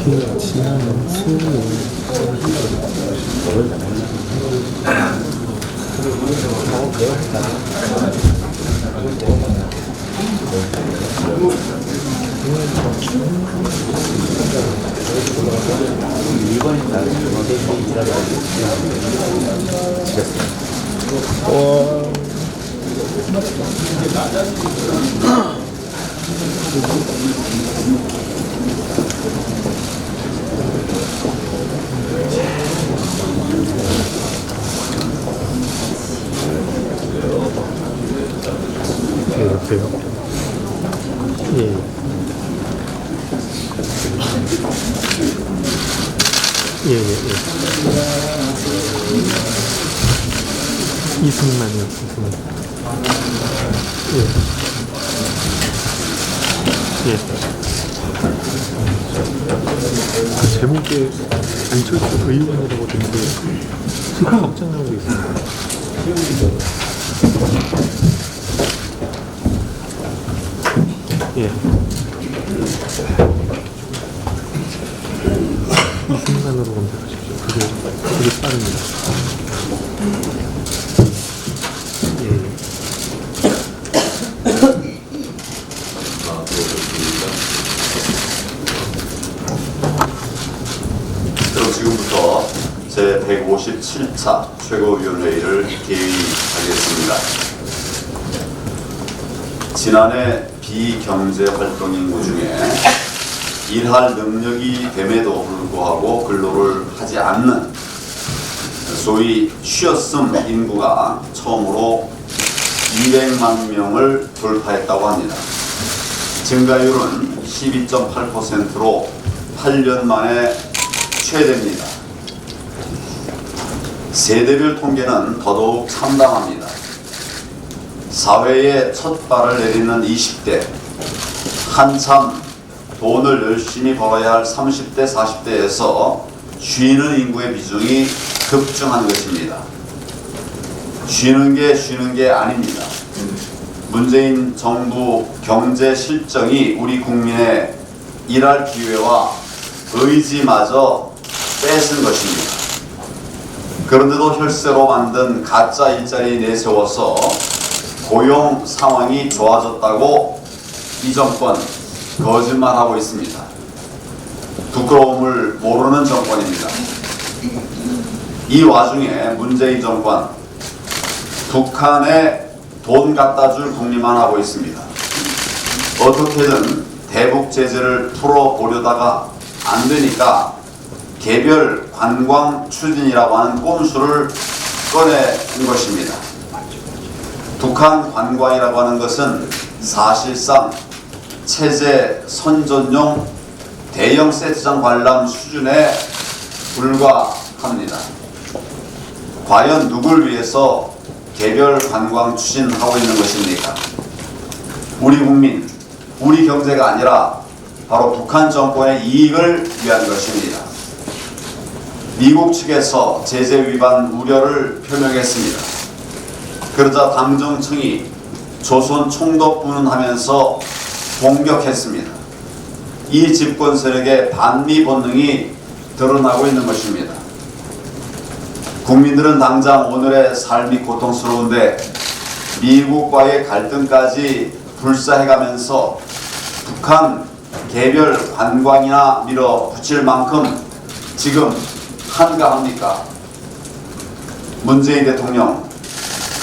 지나는 수요. 이번에 나를 일하러 와. 어때요? 예. 이승만이요, 이승만. 그 제목에 안철수 의원이라고 되는데 큰 걱정하는 게 있습니다. 이승만으로 검색하십시오. 그게 빠릅니다. 그럼 지금부터 제157차 최고위원회의를 개의하겠습니다. 지난해 비경제활동인구 중에 일할 능력이 됨에도 불구하고 근로를 하지 않는 소위 쉬었음 인구가 처음으로 200만 명을 돌파했다고 합니다. 증가율은 12.8%로 8년 만에 최대입니다. 세대별 통계는 더더욱 참담합니다. 사회에 첫 발을 내딛는 20대, 한참 돈을 열심히 벌어야 할 30대, 40대에서 쉬는 인구의 비중이 급증한 것입니다. 쉬는 게 아닙니다. 문재인 정부 경제 실정이 우리 국민의 일할 기회와 의지마저 뺏은 것입니다. 그런데도 혈세로 만든 가짜 일자리 내세워서 고용 상황이 좋아졌다고 이 정권 거짓말하고 있습니다. 부끄러움을 모르는 정권입니다. 이 와중에 문재인 정권 북한에 돈 갖다 줄 궁리만 하고 있습니다. 어떻게든 대북 제재를 풀어보려다가 안 되니까 개별 관광 추진이라고 하는 꼼수를 꺼내는 것입니다. 북한 관광이라고 하는 것은 사실상 체제 선전용 대형 세트장 관람 수준에 불과합니다. 과연 누굴 위해서 개별 관광 추진하고 있는 것입니까? 우리 국민, 우리 경제가 아니라 바로 북한 정권의 이익을 위한 것입니다. 미국 측에서 제재 위반 우려를 표명했습니다. 그러자 당정청이 조선 총독 분운하면서 공격했습니다. 이 집권 세력의 반미 본능이 드러나고 있는 것입니다. 국민들은 당장 오늘의 삶이 고통스러운데 미국과의 갈등까지 불사해가면서 북한 개별 관광이나 밀어붙일 만큼 지금 한가합니까? 문재인 대통령,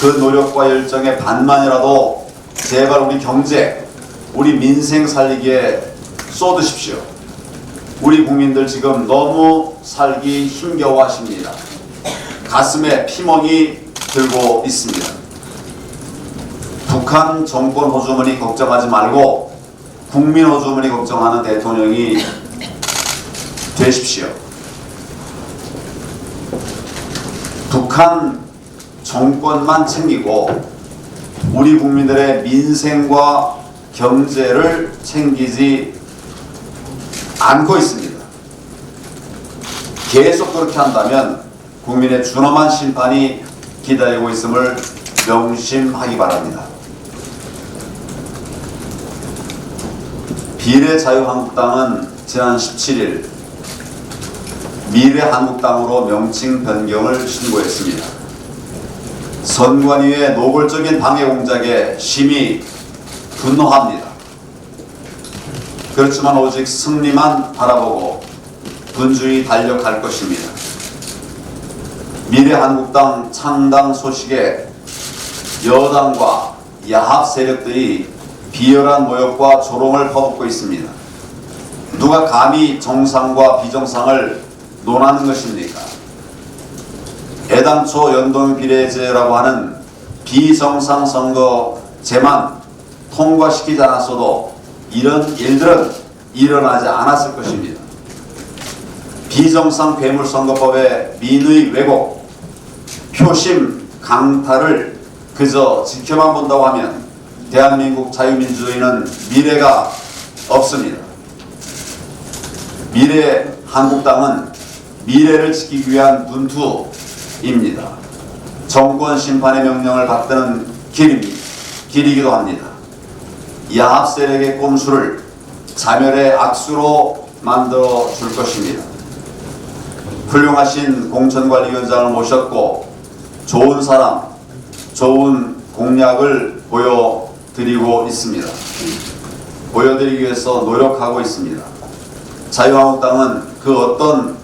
그 노력과 열정의 반만이라도 제발 우리 경제, 우리 민생 살리기에 쏟으십시오. 우리 국민들 지금 너무 살기 힘겨워하십니다. 가슴에 피멍이 들고 있습니다. 북한 정권 호주머니 걱정하지 말고 국민 호주머니 걱정하는 대통령이 되십시오. 북한 정권만 챙기고 우리 국민들의 민생과 경제를 챙기지 않고 있습니다. 계속 그렇게 한다면 국민의 준엄한 심판이 기다리고 있음을 명심하기 바랍니다. 비례자유한국당은 지난 17일 미래한국당으로 명칭 변경을 신고했습니다. 선관위의 노골적인 방해 공작에 심히 분노합니다. 그렇지만 오직 승리만 바라보고 분주히 달려갈 것입니다. 미래한국당 창당 소식에 여당과 야합 세력들이 비열한 모욕과 조롱을 퍼붓고 있습니다. 누가 감히 정상과 비정상을 논하는 것입니까? 애당초 연동 비례제라고 하는 비정상 선거제만 통과시키지 않았어도 이런 일들은 일어나지 않았을 것입니다. 비정상 괴물선거법의 민의 왜곡, 표심 강탈을 그저 지켜만 본다고 하면 대한민국 자유민주주의는 미래가 없습니다. 미래한국당은 미래를 지키기 위한 문투입니다. 정권 심판의 명령을 받드는 길이기도 합니다. 야합 세력의 꼼수를 자멸의 악수로 만들어 줄 것입니다. 훌륭하신 공천관리위원장을 모셨고 좋은 사람, 좋은 공약을 보여드리고 있습니다. 보여드리기 위해서 노력하고 있습니다. 자유한국당은 그 어떤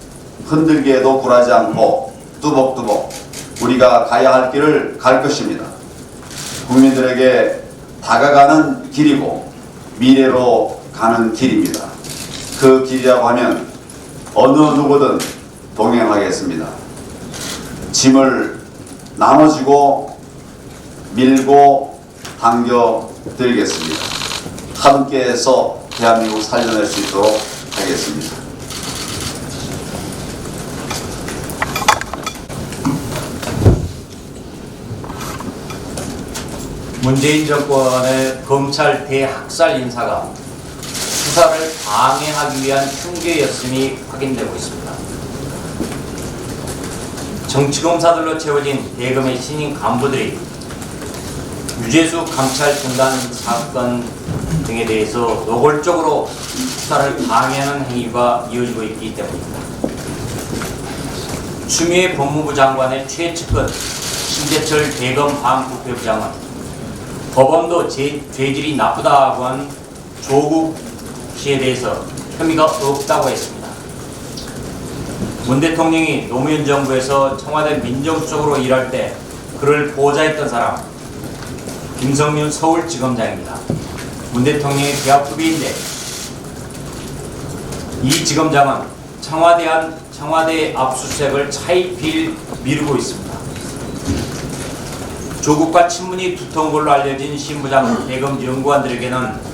흔들기에도 굴하지 않고 뚜벅뚜벅 우리가 가야 할 길을 갈 것입니다. 국민들에게 다가가는 길이고 미래로 가는 길입니다. 그 길이라고 하면 어느 누구든 동행하겠습니다. 짐을 나눠지고 밀고 당겨 드리겠습니다. 함께해서 대한민국 살려낼 수 있도록 하겠습니다. 문재인 정권의 검찰 대학살 인사가 수사를 방해하기 위한 흉계였음이 확인되고 있습니다. 정치검사들로 채워진 대검의 신임 간부들이 유재수 감찰 중단 사건 등에 대해서 노골적으로 수사를 방해하는 행위가 이어지고 있기 때문입니다. 추미애 법무부 장관의 최측근 심재철 대검 반부패부장은 법원도 죄질이 나쁘다고 한 조국 씨에 대해서 혐의가 없다고 했습니다. 문 대통령이 노무현 정부에서 청와대 민정수석으로 일할 때 그를 보좌했던 사람 김성윤 서울지검장입니다. 문 대통령의 대학 후배인데 이 지검장은 청와대 압수수색을 차일피일 미루고 있습니다. 조국과 친분이 두터운 걸로 알려진 신부장 대검 연구관들에게는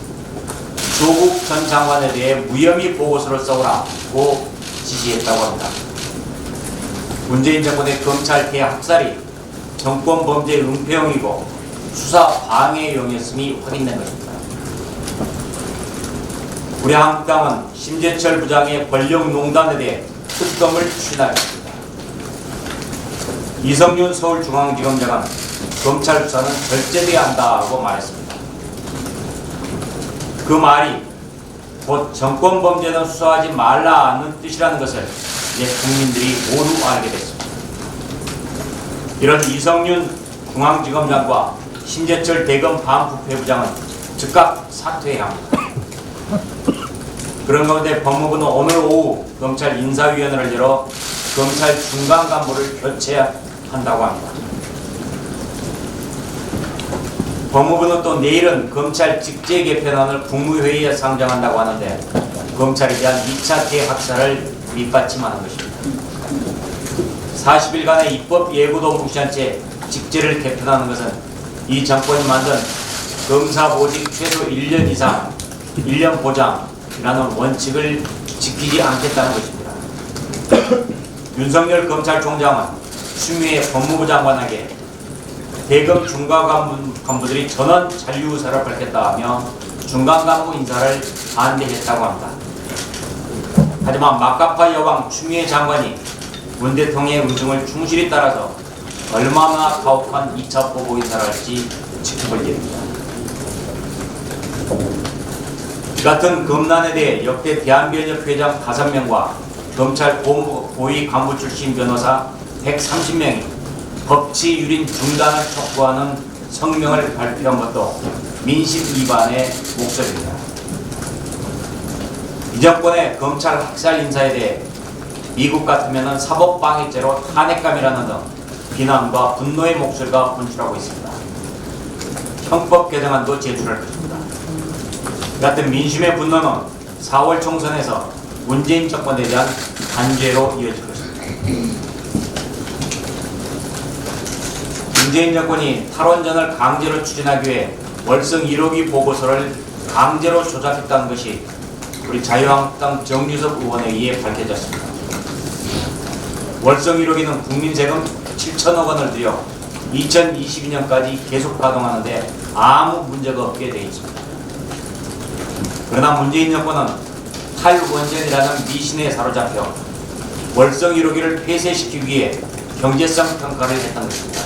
조국 전 장관에 대해 무혐의 보고서를 써오라고 지시했다고 합니다. 문재인 정권의 검찰 대학살이 정권 범죄 은폐용이고 수사 방해용이었음이 확인된 것입니다. 우리 한국당은 심재철 부장의 권력농단에 대해 특검을 추진하겠습니다. 이성윤 서울중앙지검장은 검찰 수사는 절제돼야 한다고 말했습니다. 그 말이 곧 정권 범죄는 수사하지 말라는 뜻이라는 것을 이제 국민들이 모두 알게 됐습니다. 이런 이성윤 중앙지검장과 심재철 대검 반부패부장은 즉각 사퇴해야 합니다. 그런 가운데 법무부는 오늘 오후 검찰 인사위원회를 열어 검찰 중간 간부를 교체한다고 합니다. 법무부는 또 내일은 검찰 직제 개편안을 국무회의에 상정한다고 하는데 검찰에 대한 2차 대학살을 밑받침하는 것입니다. 40일간의 입법 예고도 무시한 채 직제를 개편하는 것은 이 정권이 만든 검사 보직 최소 1년 이상 1년 보장이라는 원칙을 지키지 않겠다는 것입니다. 윤석열 검찰총장은 추미애 법무부 장관에게 대검 중간 간부들이 전원 잔류 의사를 밝혔다며 중간 간부 인사를 반대했다고 합니다. 하지만 마카파 여왕 추미애 장관이 문 대통령의 의중을 충실히 따라서 얼마나 가혹한 2차 보복 인사를 할지 지켜볼 일입니다. 이 같은 검난에 대해 역대 대한변협 회장 5명과 검찰 고위 간부 출신 변호사 130명이 법치 유린 중단을 촉구하는 성명을 발표한 것도 민심 위반의 목소리입니다. 이 정권의 검찰 학살 인사에 대해 미국 같으면 사법방해죄로 탄핵감이라는 등 비난과 분노의 목소리가 분출하고 있습니다. 형법 개정안도 제출할 것입니다. 같은 민심의 분노는 4월 총선에서 문재인 정권에 대한 단죄로 이어질 것입니다. 문재인 정권이 탈원전을 강제로 추진하기 위해 월성 1호기 보고서를 강제로 조작했다는 것이 우리 자유한국당 정유섭 의원에 의해 밝혀졌습니다. 월성 1호기는 국민 세금 7천억 원을 들여 2022년까지 계속 가동하는데 아무 문제가 없게 되어 있습니다. 그러나 문재인 정권은 탈원전이라는 미신에 사로잡혀 월성 1호기를 폐쇄시키기 위해 경제성 평가를 했던 것입니다.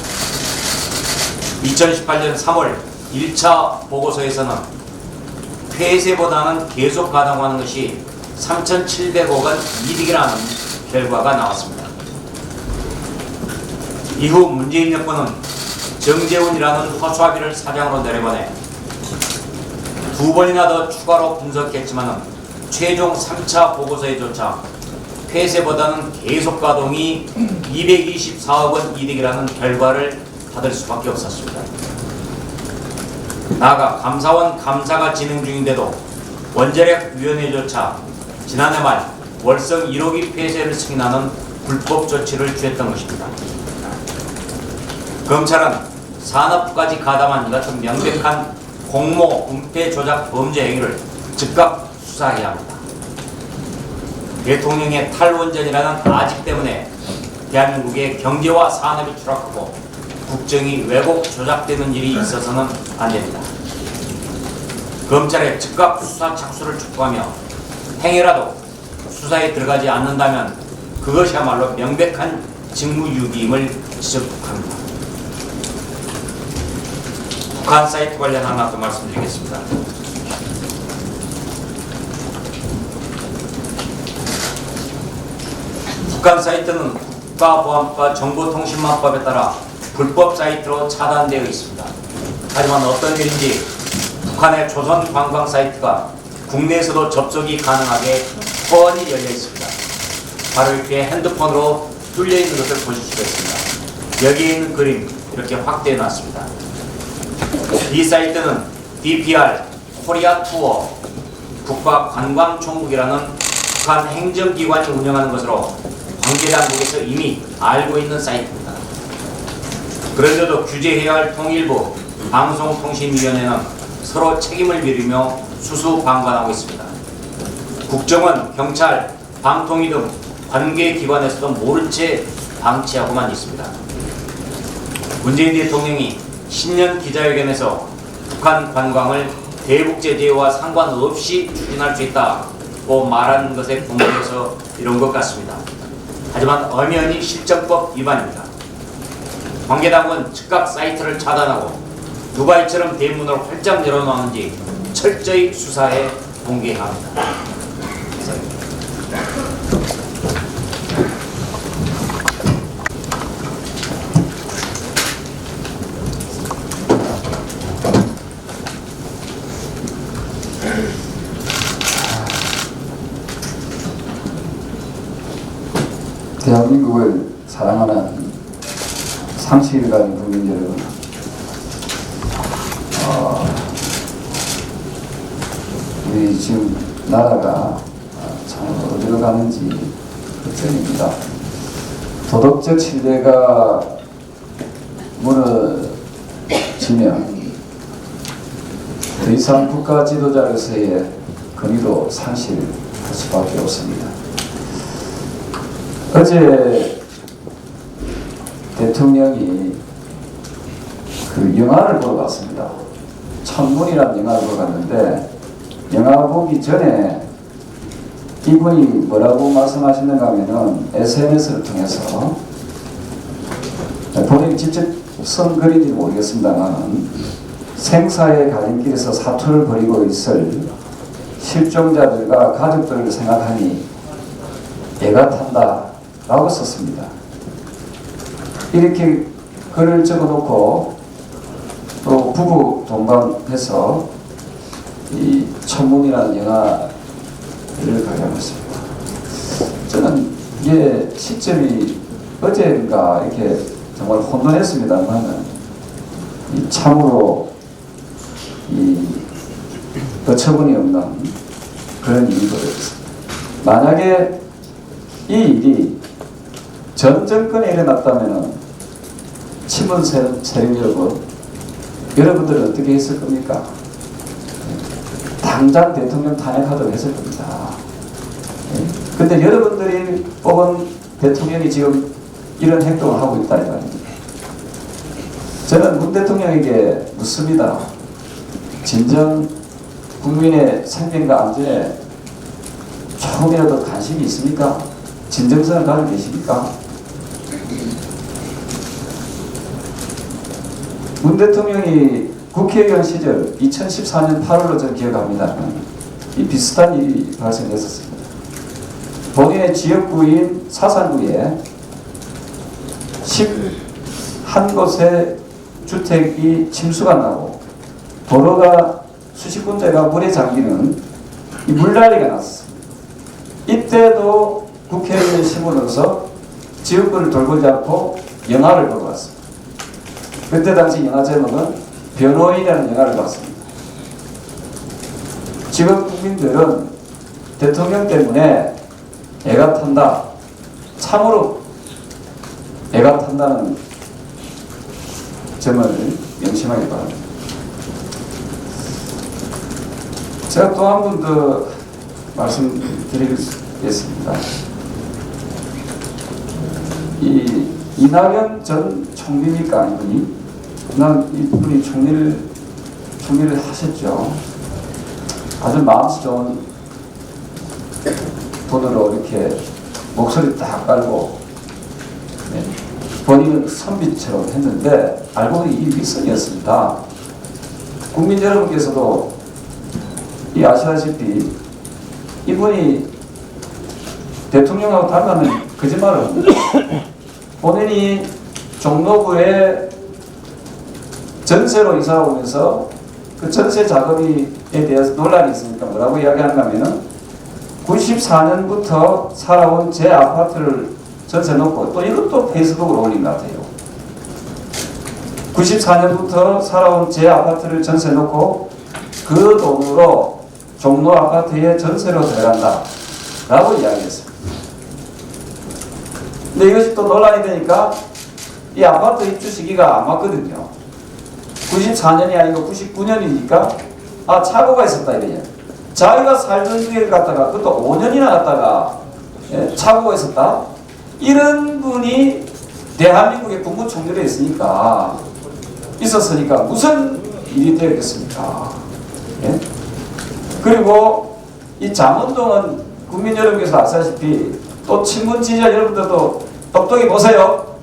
2018년 3월 1차 보고서에서는 폐쇄보다는 계속 가동하는 것이 3,700억 원 이득이라는 결과가 나왔습니다. 이후 문재인 정권은 정재훈이라는 허수아비를 사장으로 내려보내 2번이나 더 추가로 분석했지만 최종 3차 보고서에조차 폐쇄보다는 계속 가동이 224억 원 이득이라는 결과를 받을 수밖에 없었습니다. 나아가 감사원 감사가 진행 중인데도 원자력위원회조차 지난해 말 월성 1호기 폐쇄를 승인하는 불법 조치를 취했던 것입니다. 검찰은 산업부까지 가담한 이 같은 명백한 공모, 은폐, 조작, 범죄 행위를 즉각 수사해야 합니다. 대통령의 탈원전이라는 아집 때문에 대한민국의 경제와 산업이 추락하고 국정이 왜곡, 조작되는 일이 있어서는 안 됩니다. 검찰의 즉각 수사 착수를 촉구하며 행여라도 수사에 들어가지 않는다면 그것이야말로 명백한 직무유기임을 지적합니다. 북한 사이트 관련 하나 더 말씀드리겠습니다. 북한 사이트는 국가보안법 정보통신망법에 따라 불법 사이트로 차단되어 있습니다. 하지만 어떤 일인지 북한의 조선 관광 사이트가 국내에서도 접속이 가능하게 뻔히 열려 있습니다. 바로 이렇게 핸드폰으로 뚫려 있는 것을 보실 수가 있습니다. 여기에 있는 그림 이렇게 확대해 놨습니다. 이 사이트는 DPR 코리아 투어 국가관광총국이라는 북한 행정기관이 운영하는 것으로 관계당국에서 이미 알고 있는 사이트입니다. 그런데도 규제해야 할 통일부 방송통신위원회는 서로 책임을 미루며 수수방관하고 있습니다. 국정원, 경찰, 방통위 등 관계기관에서도 모른 채 방치하고만 있습니다. 문재인 대통령이 신년 기자회견에서 북한 관광을 대북제 대우와 상관없이 추진할 수 있다고 말하는 것에 근거해서 이런 것 같습니다. 하지만 엄연히 실정법 위반입니다. 관계당국은 즉각 사이트를 차단하고 누가 이처럼 대문을 활짝 열어놓았는지 철저히 수사해 공개해야 합니다. 대한민국을 사랑하는 30일 가진 국민 여러분, 우리 지금 나라가 참 어디로 가는지 걱정입니다. 도덕적 신뢰가 무너지면 더 이상 국가 지도자로서의 권위도 상실할 수밖에 없습니다. 어제 대통령이 그 영화를 보러 갔습니다. 천문이라는 영화를 보러 갔는데 영화 보기 전에 이분이 뭐라고 말씀하시는가 하면은 SNS를 통해서 본인이 직접 쓴 글인지 모르겠습니다만 생사의 갈림길에서 사투를 벌이고 있을 실종자들과 가족들을 생각하니 애가 탄다라고 썼습니다. 이렇게 글을 적어놓고 또 부부 동반해서 이 천문이라는 영화를 발견했습니다. 저는 이게 시점이 어제인가 이렇게 정말 혼돈했습니다만 이 참으로 이 어처구니 없는 그런 일이 벌어졌습니다. 만약에 이 일이 전 정권에 일어났다면 친문 세력 여러분들은 어떻게 했을 겁니까? 당장 대통령 탄핵하도록 했을 겁니다. 근데 여러분들이 뽑은 대통령이 지금 이런 행동을 하고 있다 이 말입니다. 저는 문 대통령에게 묻습니다. 진정 국민의 생명과 안전에 조금이라도 관심이 있습니까? 진정성을 가지고 계십니까? 문 대통령이 국회의원 시절 2014년 8월로 저는 기억합니다. 이 비슷한 일이 발생했었습니다. 본인의 지역구인 사산구에 11곳의 주택이 침수가 나고 도로가 수십 군데가 물에 잠기는 이 물난리가 났습니다. 이때도 국회의원 신문으로서 지역구를 돌보지 않고 영화를 보고 왔습니다. 그때 당시 영화 제목은 변호인이라는 영화를 봤습니다. 지금 국민들은 대통령 때문에 애가 탄다. 참으로 애가 탄다는 점을 명심하기 바랍니다. 제가 또 한 분 더 말씀드리겠습니다. 이 이낙연 전 총리니까 이분이 이분이 총리를 하셨죠. 아주 마음씨 좋은 분으로 이렇게 목소리 딱 깔고 본인은 선비처럼 했는데 알고 보니 이 윗선이었습니다. 국민 여러분께서도 이 아시다시피 이분이 대통령하고 닮았는 거짓말을 합니다. 본인이 종로구에 전세로 이사 오면서 그 전세 자금에 대해서 논란이 있으니까 뭐라고 이야기하는가 하면은 94년부터 살아온 제 아파트를 전세 놓고 또 이것도 페이스북으로 올린 것 같아요. 94년부터 살아온 제 아파트를 전세 놓고 그 돈으로 종로 아파트에 전세로 들어간다 라고 이야기했습니다. 근데 이것이 또 논란이 되니까 이 아파트 입주 시기가 안 맞거든요. 94년이 아니고 99년이니까 착오가 있었다 이래요. 자기가 살던 주에 갔다가 그것도 5년이나 갔다가 착오가 있었다. 이런 분이 대한민국의 국무총리로 있었으니까 무슨 일이 되었겠습니까? 예? 그리고 이 잠원동은 국민 여러분께서 아시다시피 또 친문 지지자 여러분들도 똑똑히 보세요.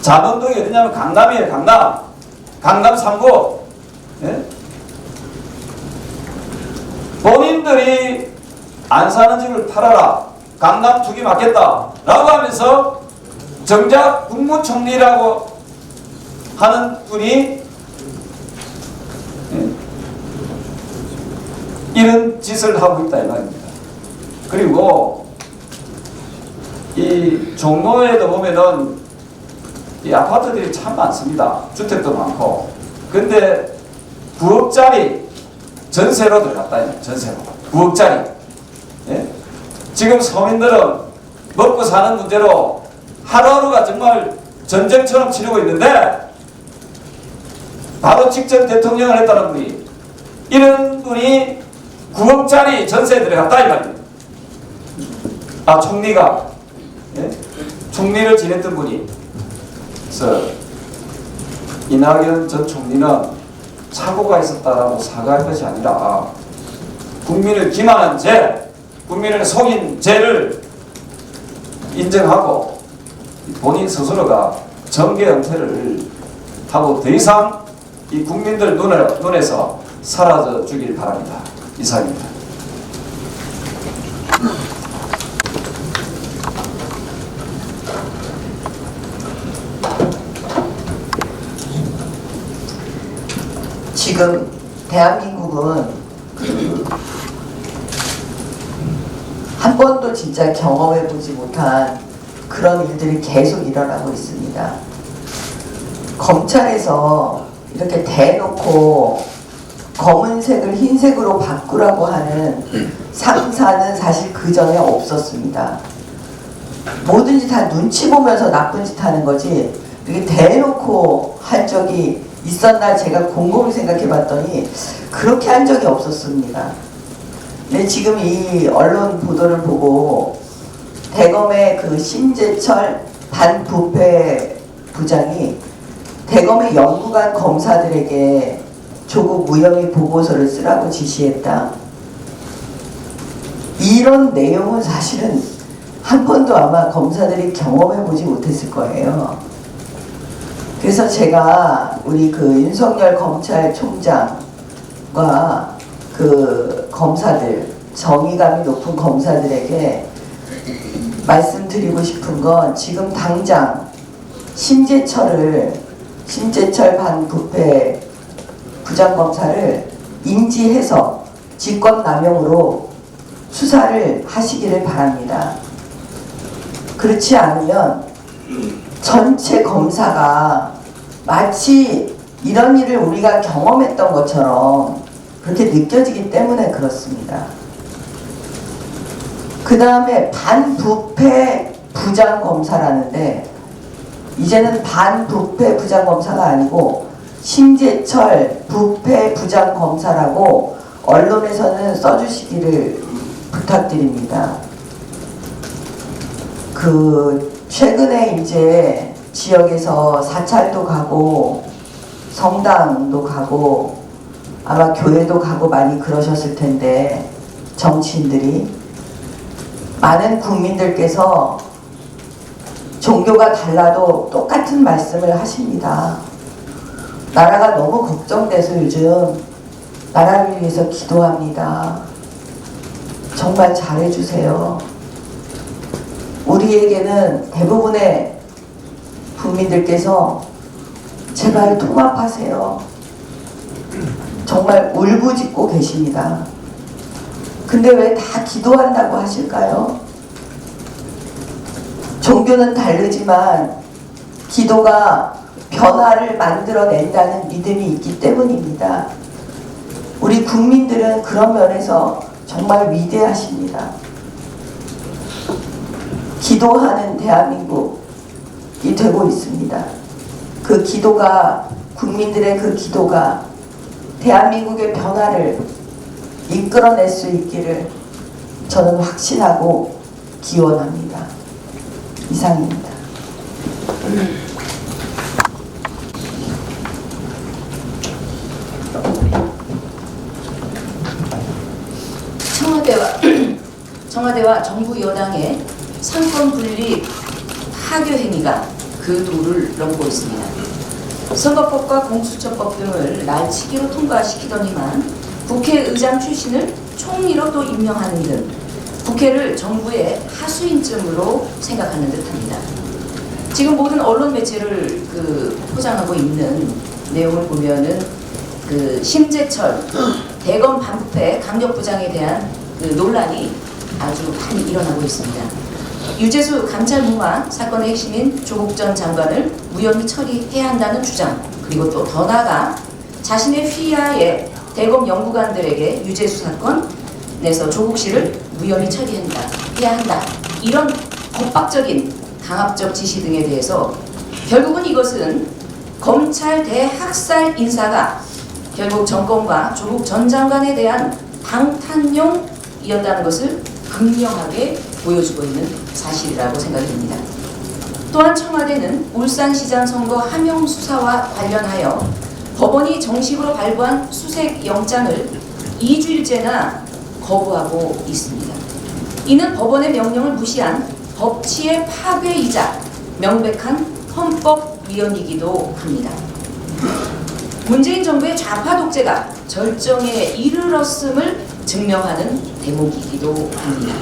잠원동이 어디냐면 강남이에요. 강남 3구. 예? 본인들이 안 사는 집을 팔아라. 강남 투기 맞겠다. 라고 하면서 정작 국무총리라고 하는 분이 이런 짓을 하고 있다 이 말입니다. 그리고 이 종로에도 보면은 이 아파트들이 참 많습니다. 주택도 많고. 근데 9억짜리 전세로 들어갔다. 전세로. 9억짜리. 예? 지금 서민들은 먹고 사는 문제로 하루하루가 정말 전쟁처럼 치르고 있는데 바로 직접 대통령을 했다는 분이 이런 분이 9억짜리 전세에 들어갔다 이 말입니다. 총리가 예? 총리를 지냈던 분이 그래서 이낙연 전 총리는 착오가 있었다라고 사과할 것이 아니라 국민을 기만한 죄, 국민을 속인 죄를 인정하고 본인 스스로가 정계 은퇴를 하고 더 이상 이 국민들 눈에서 사라져 주길 바랍니다. 이상입니다. 지금 대한민국은 한 번도 진짜 경험해보지 못한 그런 일들이 계속 일어나고 있습니다. 검찰에서 이렇게 대놓고 검은색을 흰색으로 바꾸라고 하는 상사는 사실 그 전에 없었습니다. 뭐든지 다 눈치 보면서 나쁜 짓 하는 거지 이렇게 대놓고 한 적이 있었나 제가 곰곰이 생각해 봤더니 그렇게 한 적이 없었습니다. 근데 지금 이 언론 보도를 보고 대검의 그 심재철 반부패 부장이 대검의 연구관 검사들에게 조국 무혐의 보고서를 쓰라고 지시했다. 이런 내용은 사실은 한 번도 아마 검사들이 경험해보지 못했을 거예요. 그래서 제가 우리 그 윤석열 검찰총장과 그 검사들, 정의감이 높은 검사들에게 말씀드리고 싶은 건 지금 당장 심재철 반부패 부장검사를 인지해서 직권남용으로 수사를 하시기를 바랍니다. 그렇지 않으면 전체 검사가 마치 이런 일을 우리가 경험했던 것처럼 그렇게 느껴지기 때문에 그렇습니다. 그 다음에 반부패 부장검사라는데 이제는 반부패 부장검사가 아니고 심재철 부패 부장검사라고 언론에서는 써주시기를 부탁드립니다. 그 최근에 이제 지역에서 사찰도 가고 성당도 가고 아마 교회도 가고 많이 그러셨을 텐데 정치인들이 많은 국민들께서 종교가 달라도 똑같은 말씀을 하십니다. 나라가 너무 걱정돼서 요즘 나라를 위해서 기도합니다. 정말 잘해주세요. 우리에게는 대부분의 국민들께서 제발 통합하세요. 정말 울부짖고 계십니다. 근데 왜 다 기도한다고 하실까요? 종교는 다르지만 기도가 변화를 만들어낸다는 믿음이 있기 때문입니다. 우리 국민들은 그런 면에서 정말 위대하십니다. 기도하는 대한민국이 되고 있습니다. 그 기도가, 국민들의 그 기도가 대한민국의 변화를 이끌어낼 수 있기를 저는 확신하고 기원합니다. 이상입니다. 청와대와 정부 여당의 상권 분립 하교 행위가 그 도를 넘고 있습니다. 선거법과 공수처법 등을 날치기로 통과시키더니만 국회의장 출신을 총리로 또 임명하는 등 국회를 정부의 하수인증으로 생각하는 듯합니다. 지금 모든 언론 매체를 포장하고 있는 내용을 보면은 심재철 대검 반부패 강력부장에 대한 논란이 아주 많이 일어나고 있습니다. 유재수 감찰무마 사건의 핵심인 조국 전 장관을 무혐의 처리해야 한다는 주장, 그리고 또 더 나아가 자신의 휘하의 대검 연구관들에게 유재수 사건에서 조국 씨를 무혐의 처리해야 한다. 이런 법박적인 강압적 지시 등에 대해서 결국은 이것은 검찰 대학살 인사가 결국 정권과 조국 전 장관에 대한 방탄용이었다는 것을 극명하게 보여주고 있는 사실이라고 생각이 듭니다. 또한 청와대는 울산시장 선거 하명 수사와 관련하여 법원이 정식으로 발부한 수색 영장을 2주일째나 거부하고 있습니다. 이는 법원의 명령을 무시한 법치의 파괴이자 명백한 헌법 위헌이기도 합니다. 문재인 정부의 좌파 독재가 절정에 이르렀음을 증명하는 대목이기도 합니다.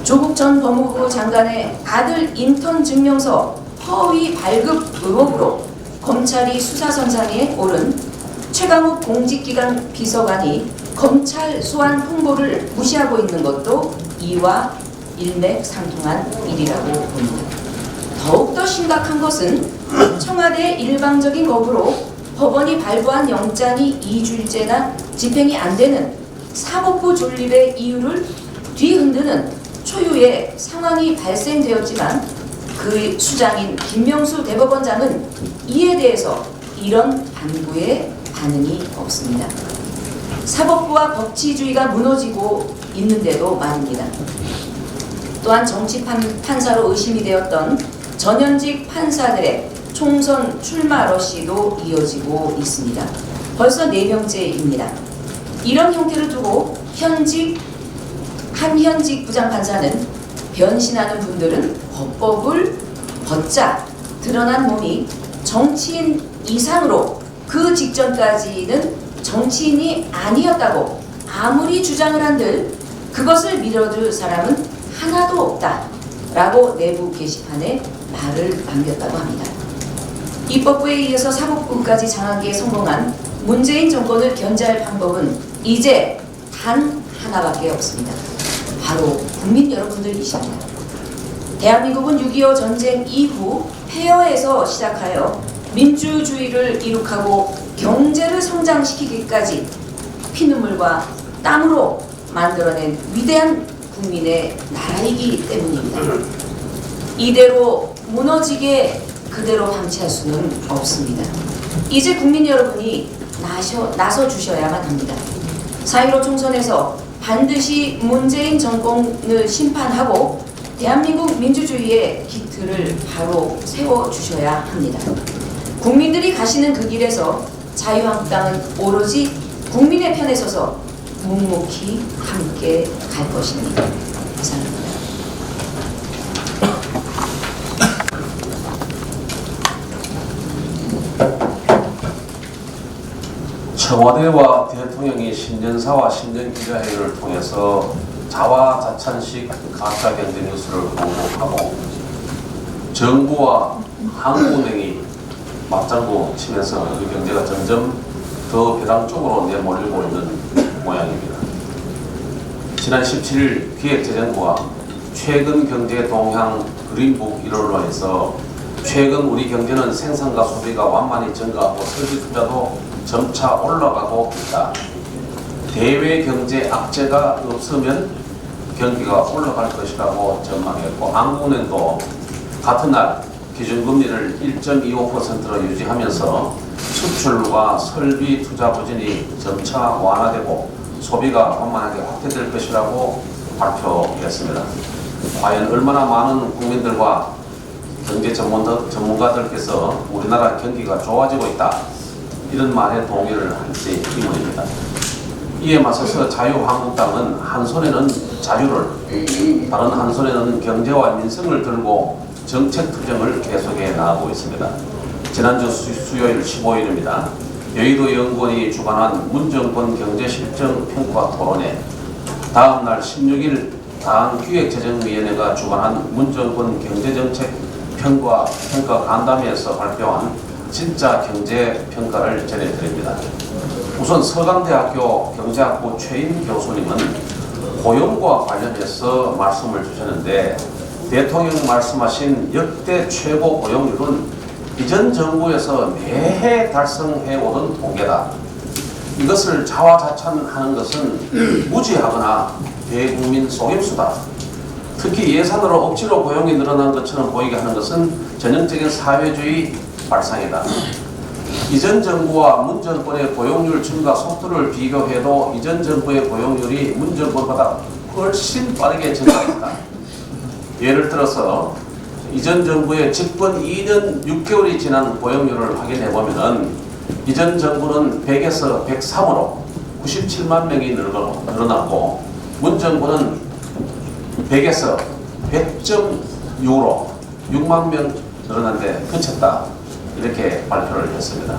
조국 전 법무부 장관의 아들 인턴 증명서 허위 발급 의혹으로 검찰이 수사선상에 오른 최강욱 공직기관 비서관이 검찰 소환 통보를 무시하고 있는 것도 이와 일맥상통한 일이라고 봅니다. 더욱더 심각한 것은 청와대의 일방적인 거부로 법원이 발부한 영장이 2주일째나 집행이 안 되는 사법부 존립의 이유를 뒤흔드는 초유의 상황이 발생되었지만 그 수장인 김명수 대법원장은 이에 대해서 이런 당부의 반응이 없습니다. 사법부와 법치주의가 무너지고 있는데도 말입니다. 또한 정치 판사로 의심이 되었던 전현직 판사들의 총선 출마 러시도 이어지고 있습니다. 벌써 4명째입니다. 이런 형태를 두고 한현직 부장판사는 변신하는 분들은 법법을 벗자 드러난 몸이 정치인 이상으로 그 직전까지는 정치인이 아니었다고 아무리 주장을 한들 그것을 믿어줄 사람은 하나도 없다 라고 내부 게시판에 말을 남겼다고 합니다. 입법부에 이어서 사법부까지 장악에 성공한 문재인 정권을 견제할 방법은 이제 단 하나밖에 없습니다. 바로 국민 여러분들이십니다. 대한민국은 6.25 전쟁 이후 폐허에서 시작하여 민주주의를 이룩하고 경제를 성장시키기까지 피눈물과 땀으로 만들어낸 위대한 국민의 나라이기 때문입니다. 이대로 무너지게 그대로 방치할 수는 없습니다. 이제 국민 여러분이 나서 주셔야만 합니다. 4.15 총선에서 반드시 문재인 정권을 심판하고 대한민국 민주주의의 기틀을 바로 세워주셔야 합니다. 국민들이 가시는 그 길에서 자유한국당은 오로지 국민의 편에 서서 묵묵히 함께 갈 것입니다. 감사합니다. 청와대와 대통령이 신년사와 신년기자회의를 통해서 자화자찬식 가짜경제 뉴스를 공급하고 정부와 한국은행이 맞장구 치면서 우리 경제가 점점 더 배당 쪽으로 내몰리고 있는 모양입니다. 지난 17일 기획재정부가 최근 경제 동향 그린북 1월로 해서 최근 우리 경제는 생산과 소비가 완만히 증가하고 설비 투자도 점차 올라가고 있다. 대외 경제 악재가 없으면 경기가 올라갈 것이라고 전망했고 한국은행도 같은 날 기준금리를 1.25%로 유지하면서 수출과 설비 투자 부진이 점차 완화되고 소비가 완만하게 확대될 것이라고 발표했습니다. 과연 얼마나 많은 국민들과 경제 전문가들께서 우리나라 경기가 좋아지고 있다 이런 말에 동의를 할지 의문입니다. 이에 맞서서 자유한국당은 한 손에는 자유를 다른 한 손에는 경제와 민생을 들고 정책 투쟁을 계속해 나가고 있습니다. 지난주 수요일 15일입니다. 여의도 연구원이 주관한 문정권 경제실정평가 토론회 다음 날 16일 당기획재정위원회가 주관한 문정권 경제정책 평가 간담회에서 발표한 진짜 경제평가를 전해드립니다. 우선 서강대학교 경제학부 최인 교수님은 고용과 관련해서 말씀을 주셨는데 대통령 말씀하신 역대 최고 고용률은 이전 정부에서 매해 달성해오던 통계다. 이것을 자화자찬하는 것은 무지하거나 대국민 속임수다. 특히 예산으로 억지로 고용이 늘어난 것처럼 보이게 하는 것은 전형적인 사회주의 발상이다. 이전 정부와 문 정권의 고용률 증가 속도를 비교해도 이전 정부의 고용률이 문 정권보다 훨씬 빠르게 증가했다. 예를 들어서 이전 정부의 집권 2년 6개월이 지난 고용률을 확인해보면 이전 정부는 100에서 103으로 97만 명이 늘어났고 문 정부는 100에서 100.6으로 6만 명 늘어났는데 그쳤다. 이렇게 발표를 했습니다.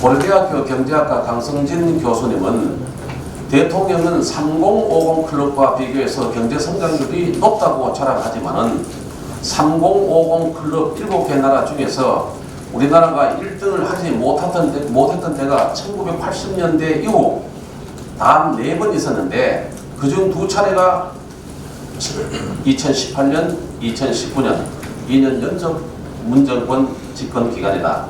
고려대학교 경제학과 강성진 교수님은 대통령은 3050 클럽과 비교해서 경제 성장률이 높다고 자랑하지만은 3050 클럽 7개 나라 중에서 우리나라가 1등을 하지 못했던 때가 1980년대 이후 단 4번 있었는데 그중 2차례가 2018년, 2019년 2년 연속 문정권 집권 기간이다.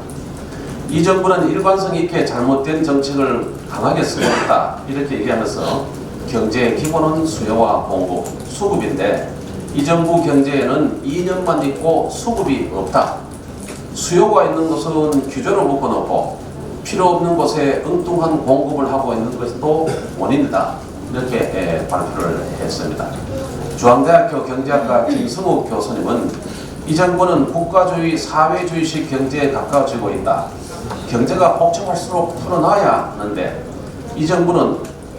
이 정부는 일관성 있게 잘못된 정책을 강하게 쓰겠다 이렇게 얘기하면서 경제의 기본은 수요와 공급, 수급인데 이 정부 경제에는 2년만 있고 수급이 없다. 수요가 있는 곳은 규제를 묶어놓고 필요 없는 곳에 엉뚱한 공급을 하고 있는 것도 원인이다. 이렇게 발표를 했습니다. 중앙대학교 경제학과 김성욱 교수님은 이 정부는 국가주의, 사회주의식 경제에 가까워지고 있다. 경제가 복잡할수록 풀어놔야 하는데 이 정부는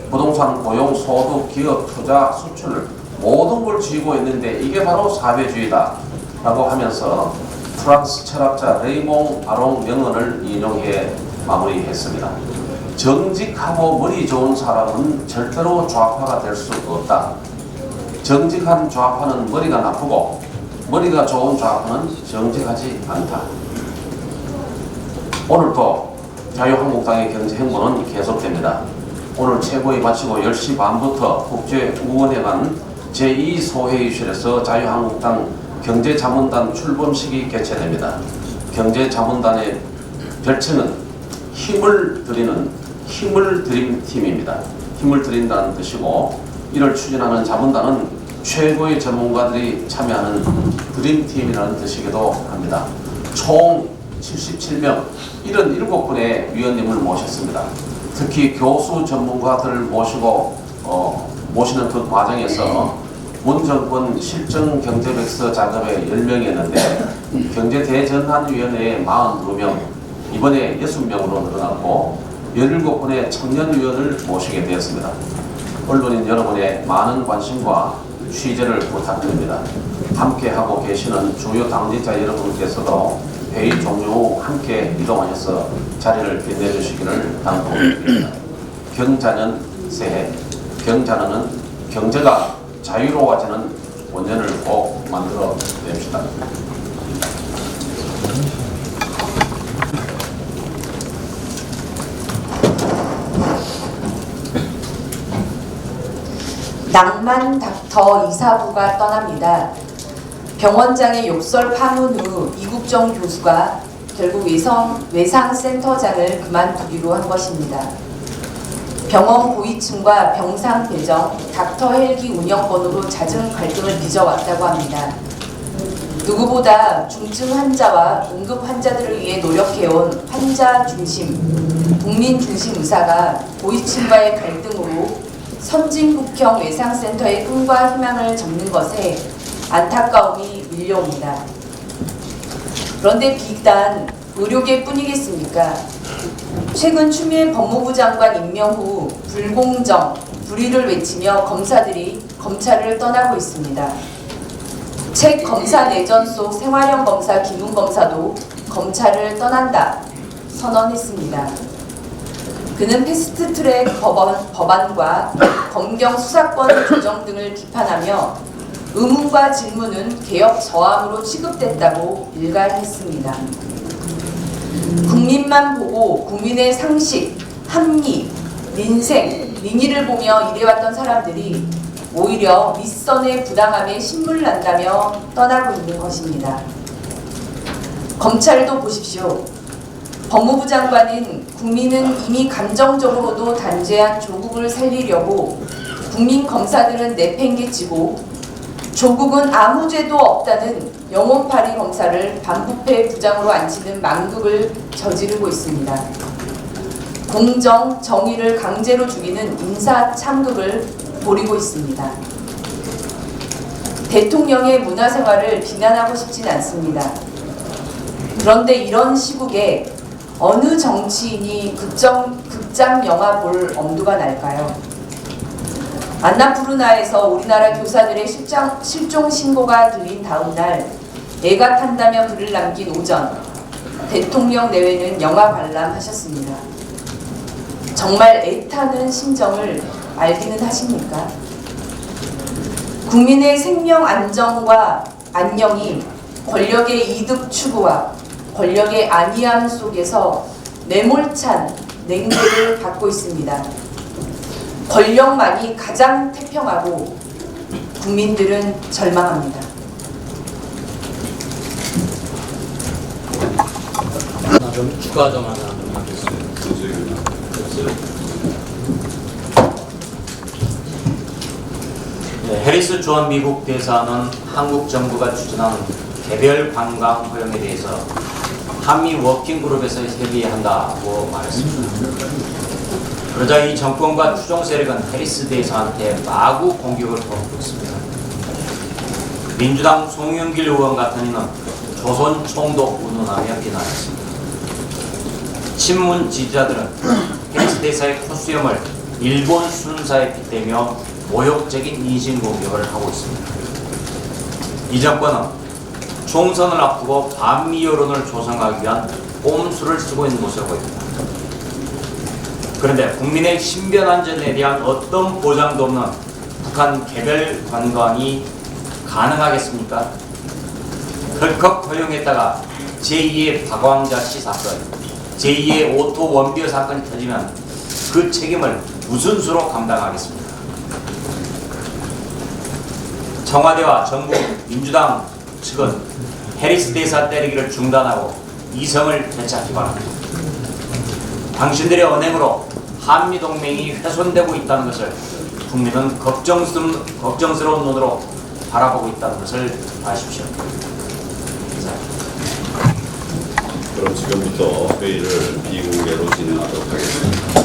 부동산, 고용, 소득, 기업, 투자, 수출 모든 걸 쥐고 있는데 이게 바로 사회주의다 라고 하면서 프랑스 철학자 레이몽 아롱 명언을 인용해 마무리했습니다. 정직하고 머리 좋은 사람은 절대로 좌파가 될 수 없다. 정직한 좌파는 머리가 나쁘고 머리가 좋은 좌파는 정직하지 않다. 오늘도 자유한국당의 경제행보는 계속됩니다. 오늘 최고위 마치고 10시 반부터 국제우원회관 제2소회의실에서 자유한국당 경제자문단 출범식이 개최됩니다. 경제자문단의 별칭은 힘을 드리는 힘을 드림 팀입니다. 힘을 드린다는 뜻이고 이를 추진하는 자문단은 최고의 전문가들이 참여하는 드림팀이라는 뜻이기도 합니다. 총 77명, 77분의 위원님을 모셨습니다. 특히 교수 전문가들을 모시는 그 과정에서 문정권 실정 경제백서 작업에 10명이었는데 경제대전환위원회에 42명, 이번에 60명으로 늘어났고 17분의 청년위원을 모시게 되었습니다. 언론인 여러분의 많은 관심과 취재를 부탁드립니다. 함께하고 계시는 주요 당직자 여러분께서도 회의 종료 후 함께 이동하셔서 자리를 빛내주시기를 당부드립니다. 경자년 새해, 경자년은 경제가 자유로워지는 원년을 꼭 만들어 냅시다. 낭만 닥터 이사부가 떠납니다. 병원장의 욕설 파문 후 이국정 교수가 결국 외상센터장을 그만두기로 한 것입니다. 병원 고위층과 병상 배정, 닥터 헬기 운영권으로 잦은 갈등을 빚어왔다고 합니다. 누구보다 중증 환자와 응급 환자들을 위해 노력해온 환자 중심, 국민 중심 의사가 고위층과의 갈등으로 선진국형 외상센터의 꿈과 희망을 접는 것에 안타까움이 밀려옵니다. 그런데 비단 의료계뿐이겠습니까? 최근 추미애 법무부 장관 임명 후 불공정, 불의를 외치며 검사들이 검찰을 떠나고 있습니다. 책 검사 내전 속 생활형 검사 김웅 검사도 검찰을 떠난다 선언했습니다. 그는 패스트트랙 법안과 검경 수사권 조정 등을 비판하며 의문과 질문은 개혁 저항으로 취급됐다고 일갈했습니다. 국민만 보고 국민의 상식, 합리, 민생, 민의를 보며 일해왔던 사람들이 오히려 윗선의 부당함에 신물난다며 떠나고 있는 것입니다. 검찰도 보십시오. 법무부 장관은 국민은 이미 감정적으로도 단죄한 조국을 살리려고 국민 검사들은 내팽개치고 조국은 아무 죄도 없다는 영혼파리 검사를 반부패 부장으로 앉히는 망국을 저지르고 있습니다. 공정, 정의를 강제로 죽이는 인사참극을 벌이고 있습니다. 대통령의 문화생활을 비난하고 싶진 않습니다. 그런데 이런 시국에 어느 정치인이 극장 영화 볼 엄두가 날까요? 안나푸르나에서 우리나라 교사들의 실종 신고가 들린 다음 날 애가 탄다며 글을 남긴 오전 대통령 내외는 영화 관람하셨습니다. 정말 애타는 심정을 알기는 하십니까? 국민의 생명 안정과 안녕이 권력의 이득 추구와 권력의 안위함 속에서 매몰찬 냉대를 받고 있습니다. 권력만이 가장 태평하고 국민들은 절망합니다. 좀 추가 좀 하나 하겠습니다. 네, 해리스 존 미국 대사는 한국 정부가 추진하는 개별 관광 허용에 대해서 한미 워킹그룹에서 협의한다고 말했습니다. 그러자 이 정권과 추종 세력은 해리스 대사한테 마구 공격을 퍼붓고 있습니다. 민주당 송영길 의원 같은 이는 조선 총독 운운하며 비난했습니다. 친문 지지자들은 해리스 대사의 코수염을 일본 순사에 빗대며 모욕적인 인신공격을 하고 있습니다. 이 정권은 총선을 앞두고 반미 여론을 조성하기 위한 꼼수를 쓰고 있는 것으로 보입니다. 그런데 국민의 신변안전에 대한 어떤 보장도 없는 북한 개별 관광이 가능하겠습니까? 덜컥 허용했다가 제2의 박광자씨 사건, 제2의 오토 원비어 사건이 터지면 그 책임을 무슨 수로 감당하겠습니까? 청와대와 정부 민주당 측은 해리스 대사 때리기를 중단하고 이성을 되찾기 바랍니다. 당신들의 언행으로 한미동맹이 훼손되고 있다는 것을 국민은 걱정스러운 눈으로 바라보고 있다는 것을 아십시오. 그럼 지금부터 회의를 비공개로 진행하도록 하겠습니다.